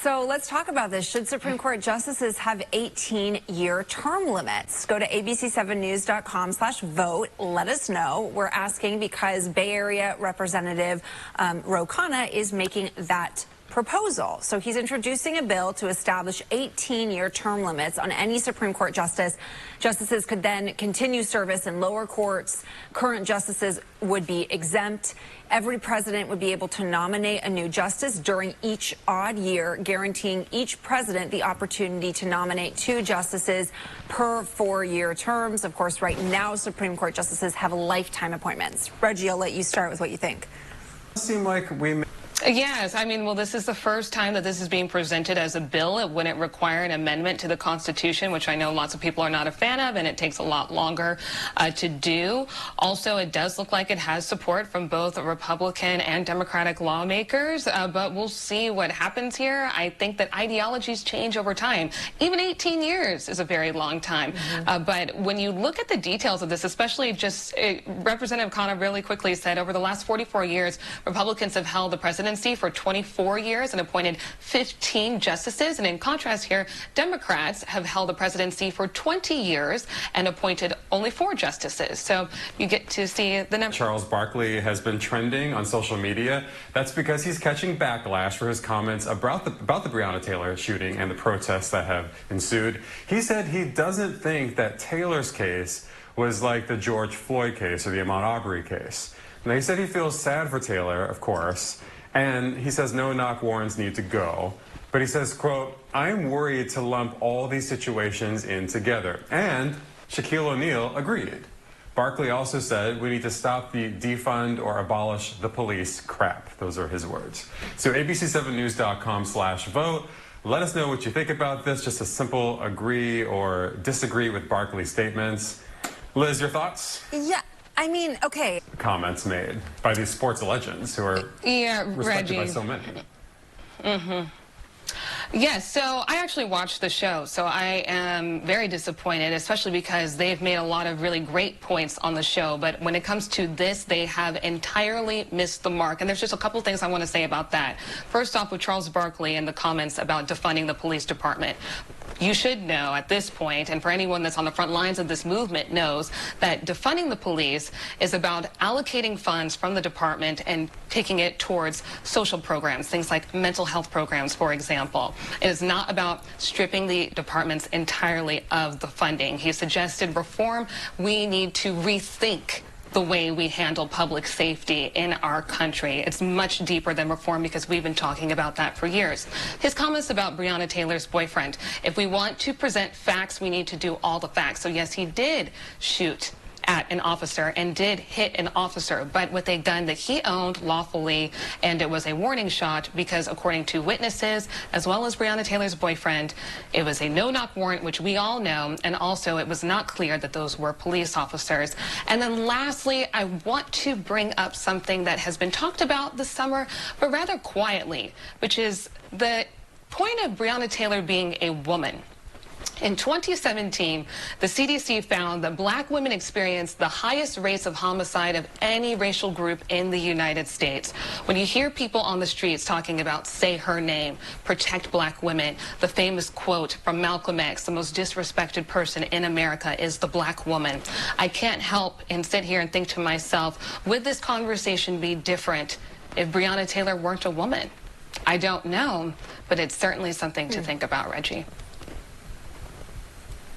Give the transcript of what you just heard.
So let's talk about this. Should Supreme Court justices have 18-year term limits? Go to abc7news.com/vote. Let us know. We're asking because Bay Area Representative Ro Khanna is making that proposal. So he's introducing a bill to establish 18-year term limits on any Supreme Court justice. Justices could then continue service in lower courts. Current justices would be exempt. Every president would be able to nominate a new justice during each odd year, guaranteeing each president the opportunity to nominate 2 justices per 4-year terms. Of course, right now, Supreme Court justices have lifetime appointments. Reggie, I'll let you start with what you think. Seem like we... Yes, I mean, well, this is the first time that this is being presented as a bill. It wouldn't require an amendment to the Constitution, which I know lots of people are not a fan of, and it takes a lot longer to do. Also, it does look like it has support from both Republican and Democratic lawmakers, but we'll see what happens here. I think that ideologies change over time. Even 18 years is a very long time. But when you look at the details of this, especially Representative Khanna really quickly said over the last 44 years, Republicans have held the presidency for 24 years and appointed 15 justices. And in contrast here, Democrats have held the presidency for 20 years and appointed only 4 justices. So you get to see the number. Charles Barkley has been trending on social media. That's because he's catching backlash for his comments about the Breonna Taylor shooting and the protests that have ensued. He said he doesn't think that Taylor's case was like the George Floyd case or the Ahmaud Arbery case. Now, he said he feels sad for Taylor, of course, and he says no-knock warrants need to go. But he says, quote, "I'm worried to lump all these situations in together." And Shaquille O'Neal agreed. Barkley also said we need to stop the defund or abolish the police crap. Those are his words. So abc7news.com/vote. Let us know what you think about this. Just a simple agree or disagree with Barkley's statements. Liz, your thoughts? Yeah. I mean, okay. Comments made by these sports legends who are respected Reggie. by so many. Yes, so I actually watched the show, so I am very disappointed, especially because they've made a lot of really great points on the show. But when it comes to this, they have entirely missed the mark. And there's just a couple things I want to say about that. First off, with Charles Barkley and the comments about defunding the police department. You should know at this point, and for anyone that's on the front lines of this movement knows, that defunding the police is about allocating funds from the department and taking it towards social programs, things like mental health programs, for example. It is not about stripping the departments entirely of the funding. He suggested reform. We need to rethink the way we handle public safety in our country. It's much deeper than reform because we've been talking about that for years. His comments about Breonna Taylor's boyfriend. If we want to present facts, we need to do all the facts. So yes, he did shoot at an officer and did hit an officer, but with a gun that he owned lawfully, and it was a warning shot because according to witnesses, as well as Breonna Taylor's boyfriend, it was a no-knock warrant, which we all know, and also it was not clear that those were police officers. And then lastly, I want to bring up something that has been talked about this summer, but rather quietly, which is the point of Breonna Taylor being a woman. In 2017, the CDC found that black women experienced the highest rates of homicide of any racial group in the United States. When you hear people on the streets talking about say her name, protect black women, the famous quote from Malcolm X, the most disrespected person in America is the black woman. I can't help and sit here and think to myself, would this conversation be different if Breonna Taylor weren't a woman? I don't know, but it's certainly something to think about, Reggie.